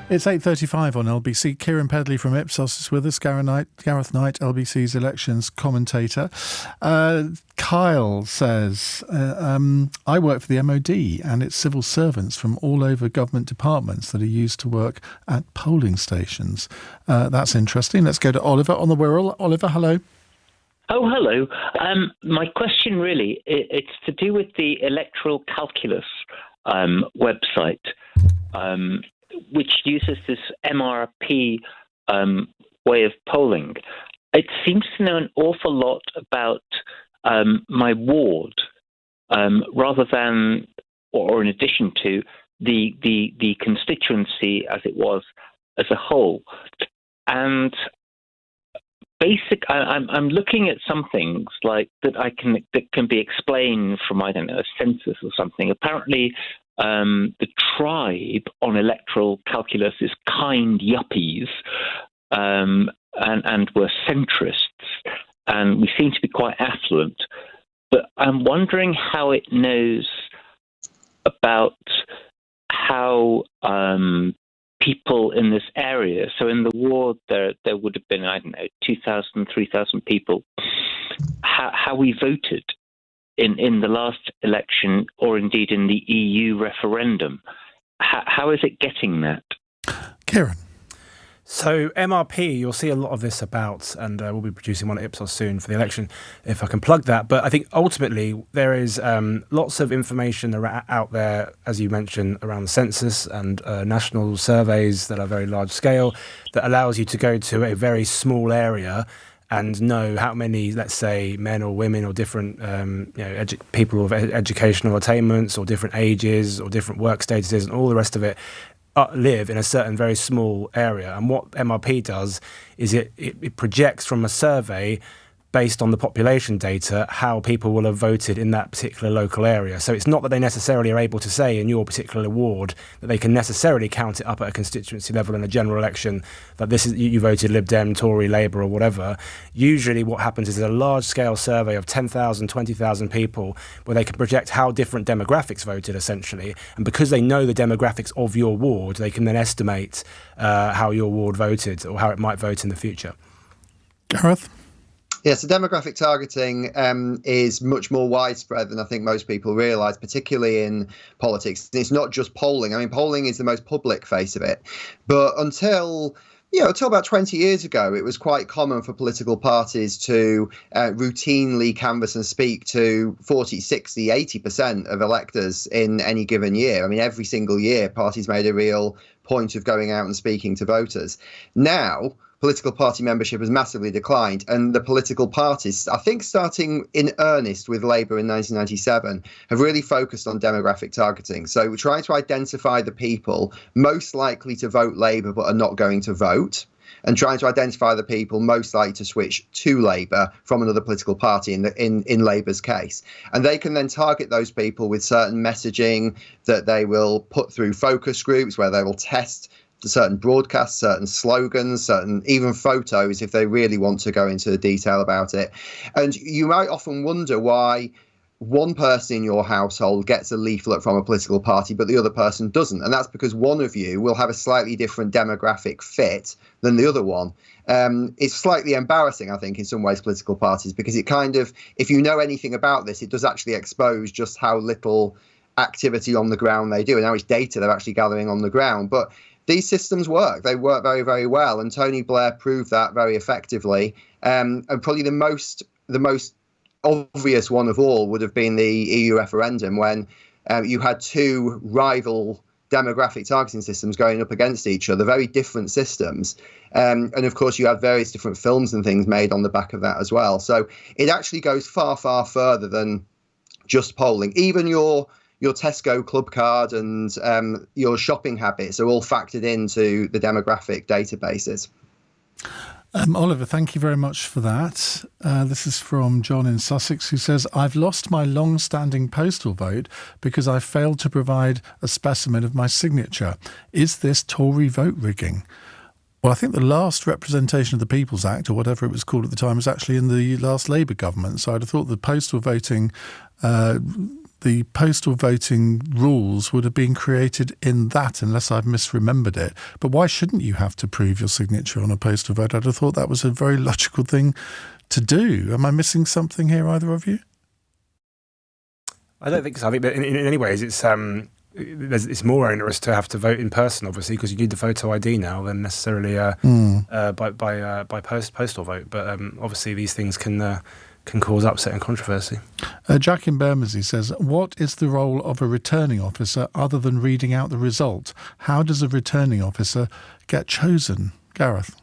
Speaker 5: It's 8:35 on LBC. Keiran Pedley from Ipsos is with us. Gareth Knight, LBC's elections commentator. Kyle says, I work for the MOD and it's civil servants from all over government departments that are used to work at polling stations. That's interesting. Let's go to Oliver on the Wirral. Oliver, hello.
Speaker 10: Oh, hello. My question really, it's to do with the electoral calculus website, which uses this MRP way of polling. It seems to know an awful lot about my ward, rather than, or in addition to, the constituency as it was as a whole. And I'm looking at some things like that can be explained from, I don't know, a census or something. Apparently, the tribe on electoral calculus is kind yuppies and were centrists, and we seem to be quite affluent. But I'm wondering how it knows about how people in this area. So in the ward, there would have been, 2,000, 3,000 people. How we voted in the last election, or indeed in the EU referendum. How is it getting that?
Speaker 5: Keiran.
Speaker 6: So MRP, you'll see a lot of this about, and we'll be producing one at Ipsos soon for the election, if I can plug that. But I think ultimately there is lots of information out there, as you mentioned, around the census and national surveys that are very large scale, that allows you to go to a very small area and know how many, let's say, men or women or different people of educational attainments or different ages or different work statuses and all the rest of it live in a certain very small area. And what MRP does is it projects from a survey based on the population data how people will have voted in that particular local area. So it's not that they necessarily are able to say in your particular ward that they can necessarily count it up at a constituency level in a general election that this is you voted Lib Dem, Tory, Labour or whatever. Usually what happens is a large scale survey of 10,000, 20,000 people where they can project how different demographics voted essentially. And because they know the demographics of your ward, they can then estimate how your ward voted or how it might vote in the future.
Speaker 5: Gareth?
Speaker 7: Yeah, so demographic targeting is much more widespread than I think most people realise, particularly in politics. It's not just polling. I mean, polling is the most public face of it. But until about 20 years ago, it was quite common for political parties to routinely canvass and speak to 40, 60, 80% of electors in any given year. I mean, every single year, parties made a real point of going out and speaking to voters. Now, political party membership has massively declined, and the political parties, I think starting in earnest with Labour in 1997, have really focused on demographic targeting. So we're trying to identify the people most likely to vote Labour but are not going to vote, and trying to identify the people most likely to switch to Labour from another political party in Labour's case. And they can then target those people with certain messaging that they will put through focus groups where they will test certain broadcasts, certain slogans, certain even photos if they really want to go into detail about it. And you might often wonder why one person in your household gets a leaflet from a political party, but the other person doesn't. And that's because one of you will have a slightly different demographic fit than the other one. It's slightly embarrassing, I think, in some ways, political parties, because it kind of, if you know anything about this, it does actually expose just how little activity on the ground they do and how much data they're actually gathering on the ground. But these systems work. They work very, very well. And Tony Blair proved that very effectively. And probably the most obvious one of all would have been the EU referendum, when you had two rival demographic targeting systems going up against each other, very different systems. And of course, you had various different films and things made on the back of that as well. So it actually goes far, far further than just polling. Even your Tesco club card and your shopping habits are all factored into the demographic databases.
Speaker 5: Oliver, thank you very much for that. This is from John in Sussex, who says, I've lost my long-standing postal vote because I failed to provide a specimen of my signature. Is this Tory vote rigging? Well, I think the last representation of the People's Act, or whatever it was called at the time, was actually in the last Labour government. So I'd have thought the postal voting rules would have been created in that, unless I've misremembered it. But why shouldn't you have to prove your signature on a postal vote? I'd have thought that was a very logical thing to do. Am I missing something here, either of you?
Speaker 6: I don't think so. I think that in any ways it's more onerous to have to vote in person, obviously, because you need the photo ID now than necessarily by postal vote. But obviously these things can cause upset and controversy.
Speaker 5: Jack in Bermondsey says, what is the role of a returning officer other than reading out the result? How does a returning officer get chosen? Gareth?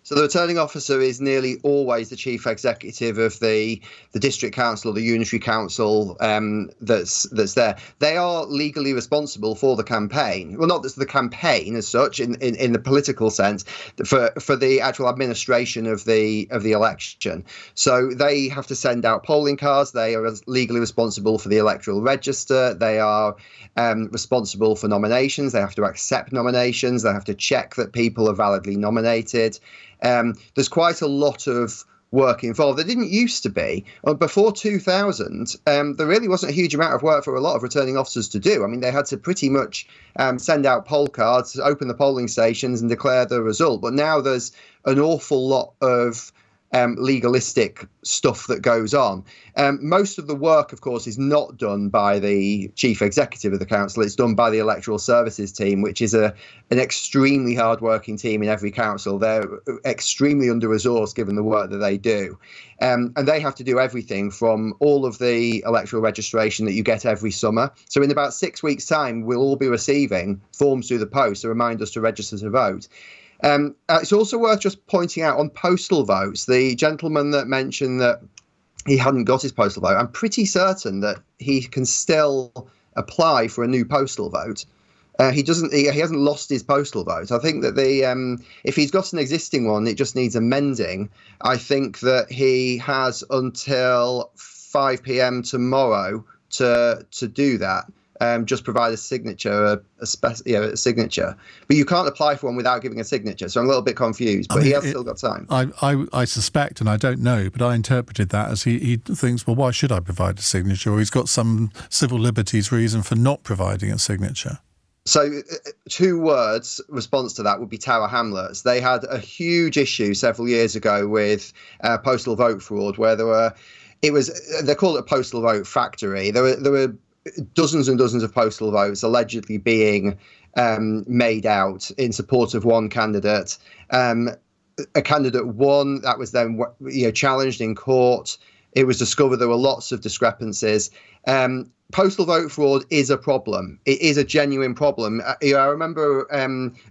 Speaker 7: So the returning officer is nearly always the chief executive of the district council or the unitary council that's there. They are legally responsible for the campaign. Well, not just the campaign as such in the political sense, for the actual administration of the election. So they have to send out polling cards. They are legally responsible for the electoral register. They are responsible for nominations. They have to accept nominations. They have to check that people are validly nominated. There's quite a lot of work involved. There didn't used to be. Before 2000, there really wasn't a huge amount of work for a lot of returning officers to do. I mean, they had to pretty much send out poll cards, open the polling stations and declare the result. But now there's an awful lot of legalistic stuff that goes on. Most of the work, of course, is not done by the chief executive of the council. It's done by the electoral services team, which is an extremely hard-working team in every council. They're extremely under-resourced given the work that they do. And they have to do everything from all of the electoral registration that you get every summer. So in about 6 weeks' time, we'll all be receiving forms through the post to remind us to register to vote. It's also worth just pointing out on postal votes, the gentleman that mentioned that he hadn't got his postal vote, I'm pretty certain that he can still apply for a new postal vote. He hasn't lost his postal vote. I think that if he's got an existing one, it just needs amending. I think that he has until 5 p.m. tomorrow to do that. Just provide a signature, a signature. But you can't apply for one without giving a signature. So I'm a little bit confused, but he has still got time.
Speaker 5: I suspect, and I don't know, but I interpreted that as he thinks, well, why should I provide a signature? Or he's got some civil liberties reason for not providing a signature.
Speaker 7: So 2 words response to that would be Tower Hamlets. They had a huge issue several years ago with postal vote fraud, where they call it a postal vote factory. There were dozens and dozens of postal votes allegedly being made out in support of one candidate. A candidate won. That was then challenged in court. It was discovered there were lots of discrepancies. Postal vote fraud is a problem. It is a genuine problem. I remember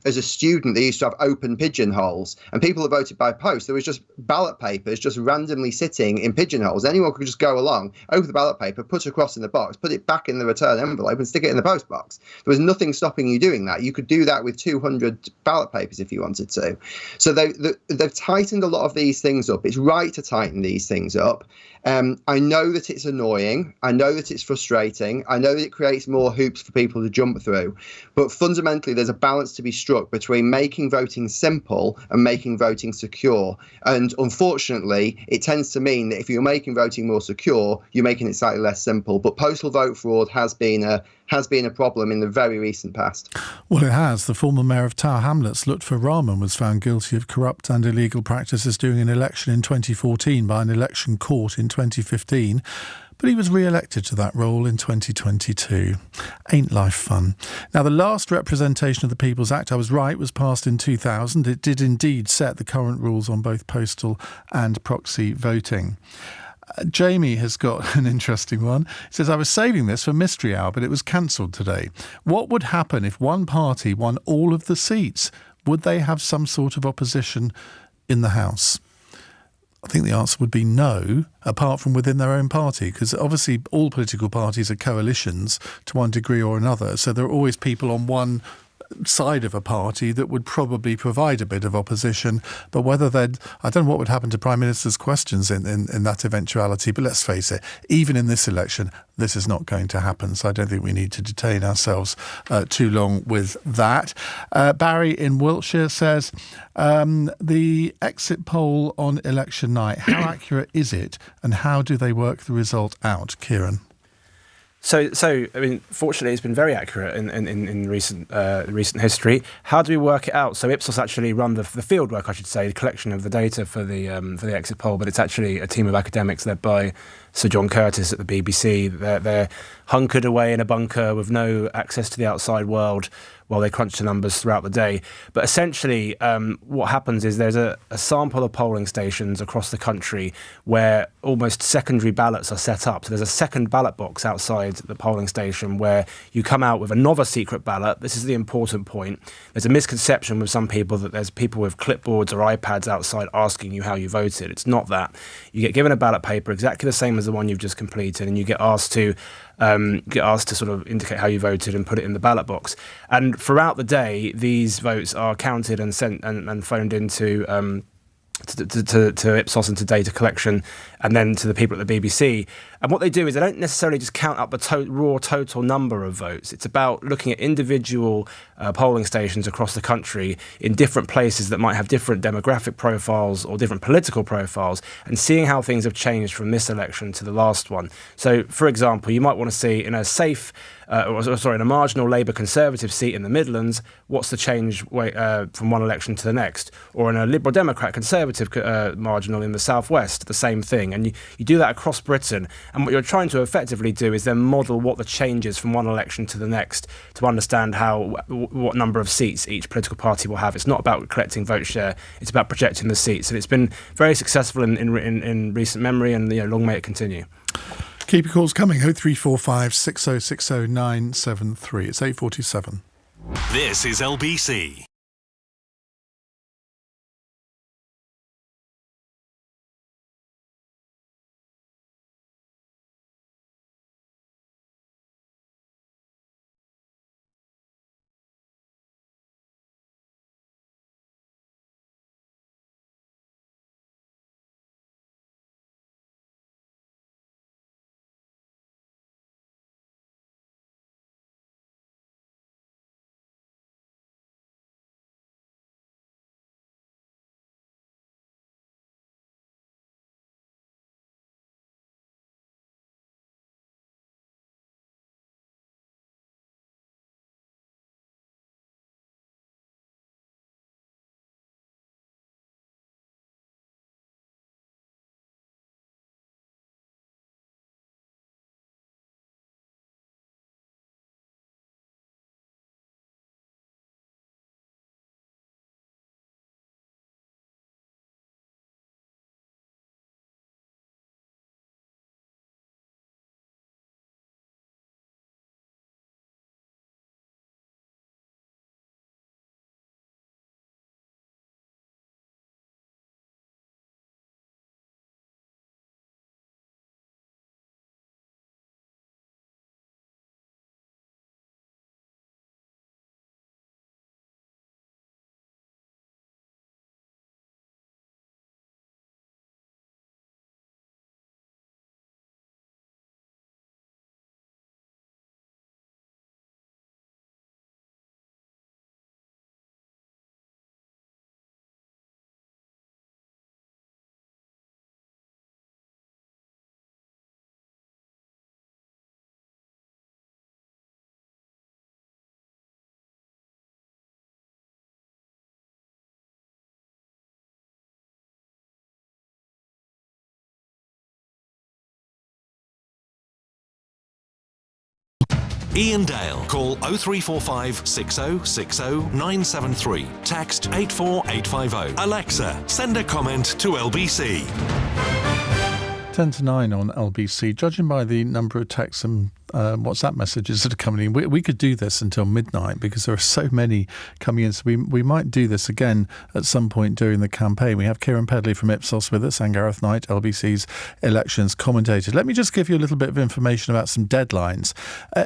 Speaker 7: as a student, they used to have open pigeonholes, and people that voted by post, there was just ballot papers just randomly sitting in pigeonholes. Anyone could just go along, open the ballot paper, put it across in the box, put it back in the return envelope and stick it in the post box. There was nothing stopping you doing that. You could do that with 200 ballot papers if you wanted to. So they've tightened a lot of these things up. It's right to tighten these things up. I know that it's annoying. I know that it's frustrating. I know that it creates more hoops for people to jump through. But fundamentally, there's a balance to be struck between making voting simple and making voting secure. And unfortunately, it tends to mean that if you're making voting more secure, you're making it slightly less simple. But postal vote fraud has been a problem in the very recent past.
Speaker 5: Well, it has. The former mayor of Tower Hamlets, Lutfur Rahman, was found guilty of corrupt and illegal practices during an election in 2014 by an election court in 2015. But he was re-elected to that role in 2022. Ain't life fun? Now, the last representation of the People's Act, I was right, was passed in 2000. It did indeed set the current rules on both postal and proxy voting. Jamie has got an interesting one. He says, I was saving this for Mystery Hour, but it was cancelled today. What would happen if one party won all of the seats? Would they have some sort of opposition in the House? I think the answer would be no, apart from within their own party, because obviously all political parties are coalitions to one degree or another. So there are always people on one side of a party that would probably provide a bit of opposition, but whether they'd, I don't know what would happen to Prime Minister's questions in that eventuality, but let's face it, even in this election, this is not going to happen, so I don't think we need to detain ourselves too long with that. Barry in Wiltshire says, the exit poll on election night, how accurate is it, and how do they work the result out? Keiran?
Speaker 6: So I mean, fortunately, it's been very accurate in recent history. How do we work it out? So Ipsos actually run the field work, I should say, the collection of the data for the exit poll, but it's actually a team of academics led by Sir John Curtis at the BBC. They're hunkered away in a bunker with no access to the outside world while they crunch the numbers throughout the day. But essentially, what happens is there's a sample of polling stations across the country where almost secondary ballots are set up. So there's a second ballot box outside the polling station where you come out with another secret ballot. This is the important point. There's a misconception with some people that there's people with clipboards or iPads outside asking you how you voted. It's not that. You get given a ballot paper exactly the same as the one you've just completed, and you get asked to sort of indicate how you voted and put it in the ballot box. And throughout the day, these votes are counted and sent and phoned into to Ipsos and to data collection, and then to the people at the BBC. And what they do is they don't necessarily just count up the raw total number of votes. It's about looking at individual polling stations across the country in different places that might have different demographic profiles or different political profiles, and seeing how things have changed from this election to the last one. So, for example, you might want to see in in a marginal Labour Conservative seat in the Midlands, what's the change from one election to the next? Or in a Liberal Democrat Conservative marginal in the Southwest, the same thing. And you do that across Britain. And what you're trying to effectively do is then model what the changes from one election to the next to understand what number of seats each political party will have. It's not about collecting vote share, it's about projecting the seats. And it's been very successful in recent memory, and long may it continue.
Speaker 5: Keep your calls coming. 0345 6060 973. It's 8:47.
Speaker 4: This is LBC. Iain Dale. Call 0345 6060 973. Text 84850. Alexa, send a comment to LBC.
Speaker 5: 10 to 9 on LBC. Judging by the number of texts and WhatsApp messages that are coming in, we could do this until midnight because there are so many coming in. So we might do this again at some point during the campaign. We have Keiran Pedley from Ipsos with us and Gareth Knight, LBC's elections commentator. Let me just give you a little bit of information about some deadlines.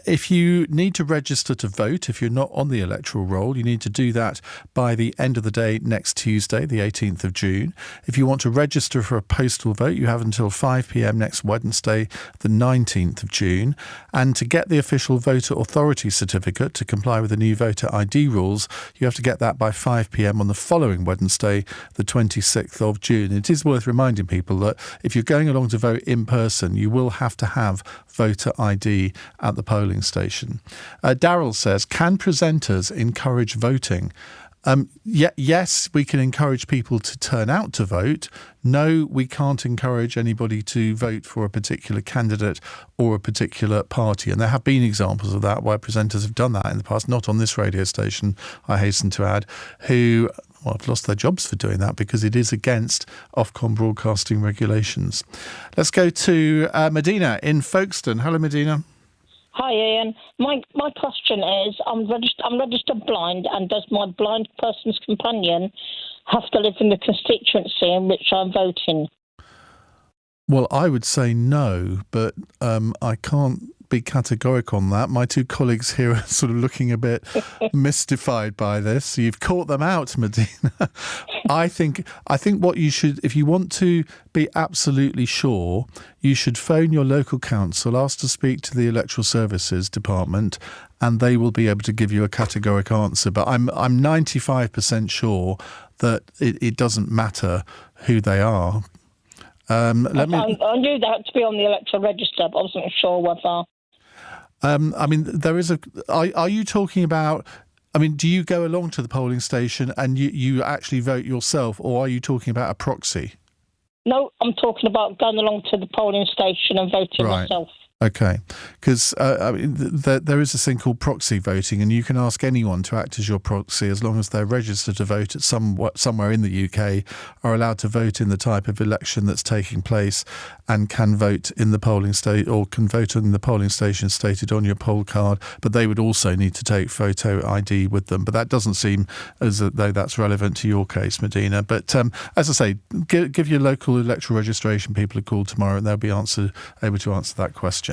Speaker 5: If you need to register to vote, if you're not on the electoral roll, you need to do that by the end of the day next Tuesday, the 18th of June. If you want to register for a postal vote, you have until 5 p.m. next Wednesday, the 19th of June. And to get the official voter authority certificate to comply with the new voter ID rules, you have to get that by 5 p.m. on the following Wednesday, the 26th of June. It is worth reminding people that if you're going along to vote in person, you will have to have voter ID at the polling station. Daryl says, can presenters encourage voting? Yes, we can encourage people to turn out to vote. No, we can't encourage anybody to vote for a particular candidate or a particular party. And there have been examples of that where presenters have done that in the past, not on this radio station, I hasten to add, who have lost their jobs for doing that because it is against Ofcom broadcasting regulations. Let's go to Medina in Folkestone. Hello, Medina.
Speaker 11: Hi, Ian. My question is, I'm registered blind, and does my blind person's companion have to live in the constituency in which I'm voting?
Speaker 5: Well, I would say no, but I can't be categoric on that. My two colleagues here are sort of looking a bit mystified by this. You've caught them out, Medina. I think what you should, if you want to be absolutely sure, you should phone your local council, ask to speak to the Electoral Services Department, and they will be able to give you a categoric answer. But I'm 95% sure that it doesn't matter who they are. I knew
Speaker 11: they had to be on the electoral register, but I wasn't sure whether.
Speaker 5: I mean, there is a. Are you talking about? I mean, do you go along to the polling station and you actually vote yourself, or are you talking about a proxy?
Speaker 11: No, I'm talking about going along to the polling station and voting myself.
Speaker 5: Okay, because there is a thing called proxy voting, and you can ask anyone to act as your proxy as long as they're registered to vote at somewhere in the UK, are allowed to vote in the type of election that's taking place, and can vote in the polling can vote in the polling station stated on your poll card. But they would also need to take photo ID with them. But that doesn't seem as though that's relevant to your case, Medina. But as I say, give your local electoral registration people a call tomorrow, and they'll be able to answer that question.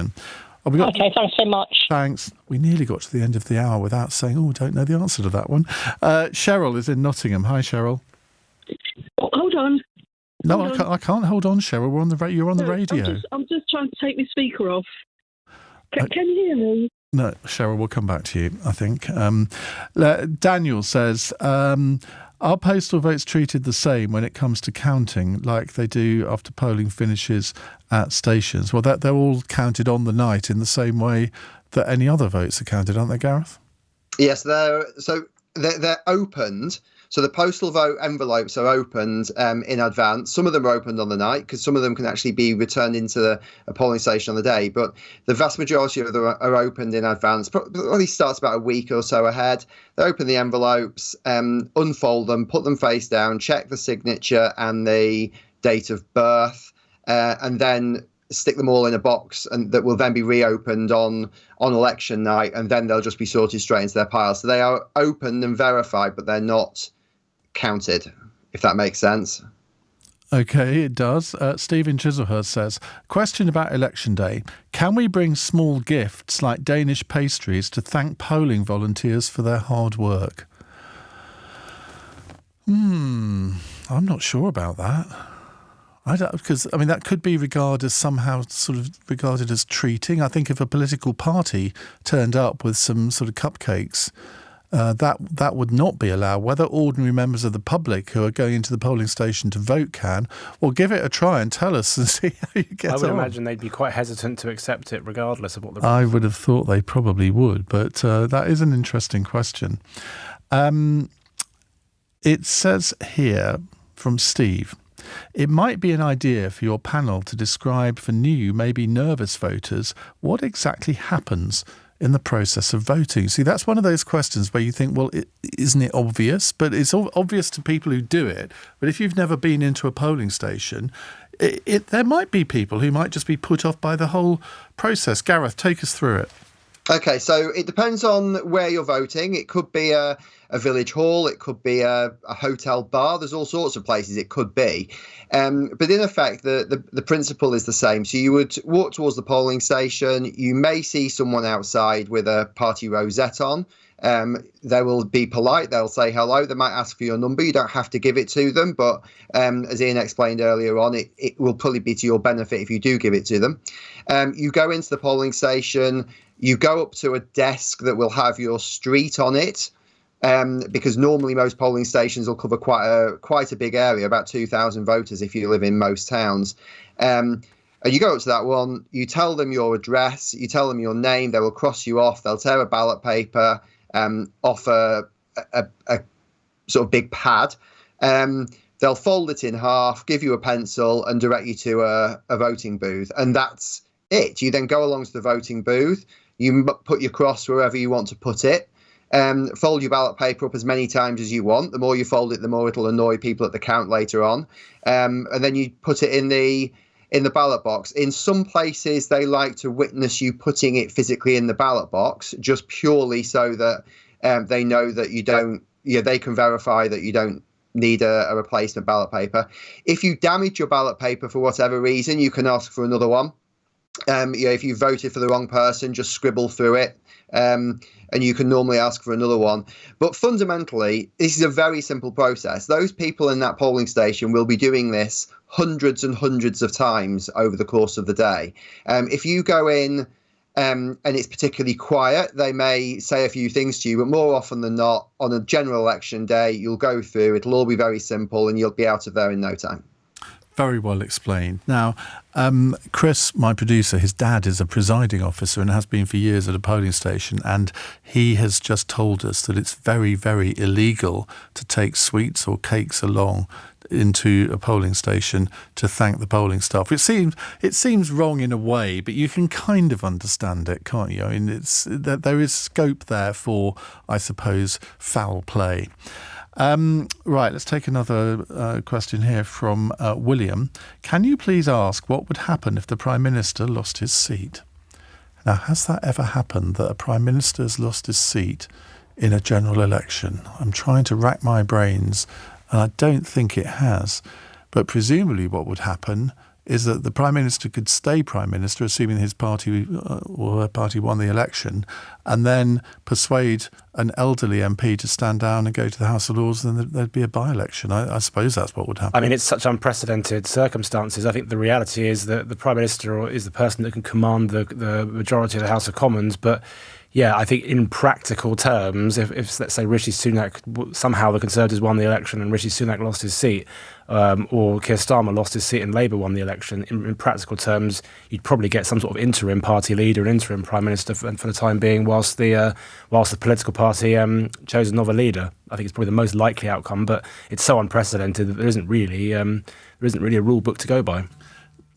Speaker 11: Okay, thanks so much.
Speaker 5: Thanks. We nearly got to the end of the hour without saying, don't know the answer to that one. Cheryl is in Nottingham. Hi, Cheryl.
Speaker 12: Hold on.
Speaker 5: No, I can't hold on, Cheryl. You're on the radio.
Speaker 12: I'm just trying to take my speaker off. Can you hear me?
Speaker 5: No, Cheryl, we'll come back to you, I think. Daniel says, are postal votes treated the same when it comes to counting, like they do after polling finishes at stations? Well, they're all counted on the night in the same way that any other votes are counted, aren't they, Gareth?
Speaker 7: Yes, they're opened. So the postal vote envelopes are opened in advance. Some of them are opened on the night because some of them can actually be returned into a polling station on the day. But the vast majority of them are opened in advance. Probably starts about a week or so ahead. They open the envelopes, unfold them, put them face down, check the signature and the date of birth, and then stick them all in a box, and that will then be reopened on election night, and then they'll just be sorted straight into their pile. So they are opened and verified, but they're not counted, if that makes sense.
Speaker 5: Okay, it does. Stephen Chiselhurst says, question about election day. Can we bring small gifts like Danish pastries to thank polling volunteers for their hard work? I'm not sure about that. Because that could be regarded as treating. I think if a political party turned up with some sort of cupcakes, that would not be allowed. Whether ordinary members of the public who are going into the polling station to vote can, or give it a try and tell us and see how you get on.
Speaker 6: I would imagine they'd be quite hesitant to accept it regardless of what the...
Speaker 5: I would have thought they probably would, but that is an interesting question. It says here from Steve, it might be an idea for your panel to describe for new, maybe nervous voters, what exactly happens in the process of voting. See, that's one of those questions where you think, well, isn't it obvious? But it's obvious to people who do it. But if you've never been into a polling station, there might be people who might just be put off by the whole process. Gareth, take us through it.
Speaker 7: Okay, so it depends on where you're voting. It could be a village hall, it could be a hotel bar. There's all sorts of places it could be. But in effect, the principle is the same. So you would walk towards the polling station. You may see someone outside with a party rosette on. They will be polite. They'll say hello. They might ask for your number. You don't have to give it to them. But as Ian explained earlier on, it will probably be to your benefit if you do give it to them. You go into the polling station. You go up to a desk that will have your street on it, because normally most polling stations will cover quite a big area, about 2,000 voters if you live in most towns. And you go up to that one, you tell them your address, you tell them your name, they will cross you off, they'll tear a ballot paper off a sort of big pad. They'll fold it in half, give you a pencil, and direct you to a voting booth, and that's it. You then go along to the voting booth. You put your cross wherever you want to put it. Fold your ballot paper up as many times as you want. The more you fold it, the more it'll annoy people at the count later on. And then you put it in the ballot box. In some places, they like to witness you putting it physically in the ballot box, just purely so that they know that you don't. They can verify that you don't need a replacement ballot paper. If you damage your ballot paper for whatever reason, you can ask for another one. If you voted for the wrong person, just scribble through it. And you can normally ask for another one. But fundamentally, this is a very simple process. Those people in that polling station will be doing this hundreds and hundreds of times over the course of the day. If you go in and it's particularly quiet, they may say a few things to you, but more often than not, on a general election day, you'll go through, it'll all be very simple, and you'll be out of there in no time.
Speaker 5: Very well explained. Now, Chris, my producer, his dad is a presiding officer and has been for years at a polling station, and he has just told us that it's very, very illegal to take sweets or cakes along into a polling station to thank the polling staff. It seems wrong in a way, but you can kind of understand it, can't you? I mean, there is scope there for, I suppose, foul play. Right, let's take another question here from William. Can you please ask what would happen if the Prime Minister lost his seat? Now, has that ever happened, that a Prime Minister has lost his seat in a general election? I'm trying to rack my brains, and I don't think it has. But presumably what would happen is that the Prime Minister could stay Prime Minister, assuming his party or her party won the election, and then persuade an elderly MP to stand down and go to the House of Lords, and there'd be a by-election. I suppose that's what would happen.
Speaker 6: I mean, it's such unprecedented circumstances. I think the reality is that the Prime Minister is the person that can command the majority of the House of Commons, but yeah, I think in practical terms, if let's say Rishi Sunak, somehow the Conservatives won the election and Rishi Sunak lost his seat, or Keir Starmer lost his seat and Labour won the election, in practical terms, you'd probably get some sort of interim party leader, an interim Prime Minister for the time being, whilst the political party chose another leader. I think it's probably the most likely outcome, but it's so unprecedented that there isn't really a rule book to go by.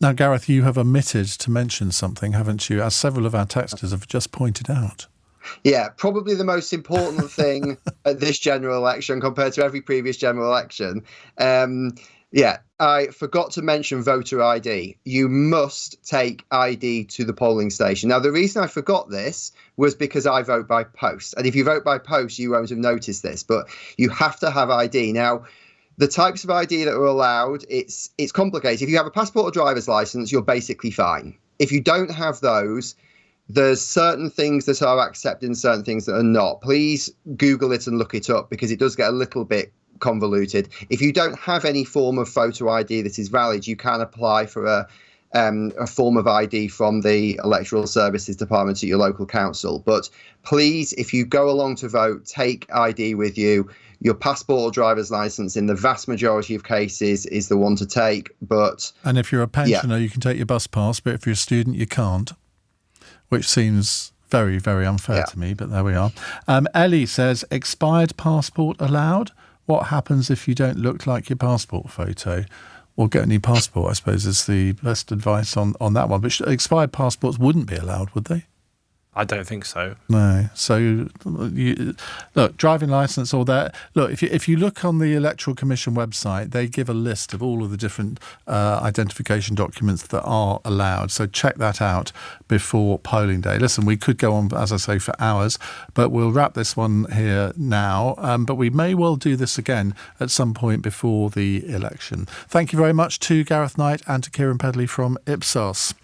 Speaker 5: Now, Gareth, you have omitted to mention something, haven't you, as several of our texters have just pointed out?
Speaker 7: Yeah, probably the most important thing at this general election compared to every previous general election. I forgot to mention voter ID. You must take ID to the polling station. Now, the reason I forgot this was because I vote by post. And if you vote by post, you won't have noticed this, but you have to have ID. Now, the types of ID that are allowed, it's complicated. If you have a passport or driver's license, you're basically fine. If you don't have those, there's certain things that are accepted and certain things that are not. Please Google it and look it up, because it does get a little bit convoluted. If you don't have any form of photo ID that is valid, you can apply for a form of ID from the Electoral Services Department at your local council. But please, if you go along to vote, take ID with you. Your passport or driver's license, in the vast majority of cases, is the one to take.
Speaker 5: And if you're a pensioner, you can take your bus pass, but if you're a student, you can't, which seems very, very unfair to me, but there we are. Ellie says, expired passport allowed? What happens if you don't look like your passport photo? Well, get a new passport, I suppose, is the best advice on that one. But expired passports wouldn't be allowed, would they?
Speaker 6: I don't think so.
Speaker 5: No. So, look, driving licence or that. Look, if you look on the Electoral Commission website, they give a list of all of the different identification documents that are allowed. So check that out before polling day. Listen, we could go on, as I say, for hours, but we'll wrap this one here now. But we may well do this again at some point before the election. Thank you very much to Gareth Knight and to Keiran Pedley from Ipsos.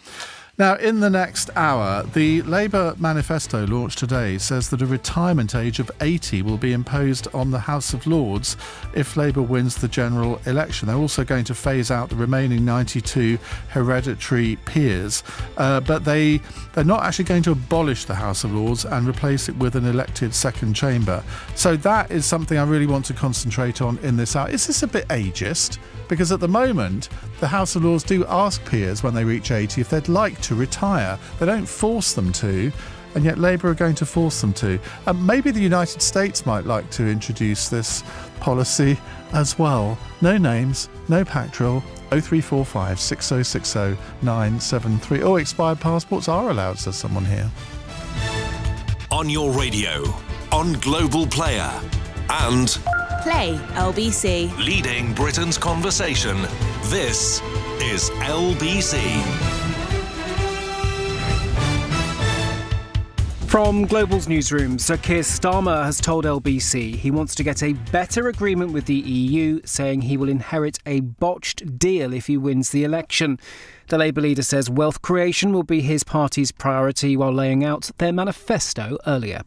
Speaker 5: Now, in the next hour, the Labour manifesto launched today says that a retirement age of 80 will be imposed on the House of Lords if Labour wins the general election. They're also going to phase out the remaining 92 hereditary peers, but they're not actually going to abolish the House of Lords and replace it with an elected second chamber. So that is something I really want to concentrate on in this hour. Is this a bit ageist? Because at the moment, the House of Lords do ask peers when they reach 80 if they'd like to retire. They don't force them to. and yet Labour are going to force them to. Maybe the United States might like to introduce this policy as well. No names, no pactrol. 0345 6060 973. Oh, expired passports are allowed, says someone here.
Speaker 4: On your radio, on Global Player, and
Speaker 13: Play LBC.
Speaker 4: leading Britain's conversation. This is LBC.
Speaker 1: From Global's newsroom, Sir Keir Starmer has told LBC he wants to get a better agreement with the EU, saying he will inherit a botched deal if he wins the election. The Labour leader says wealth creation will be his party's priority while laying out their manifesto earlier.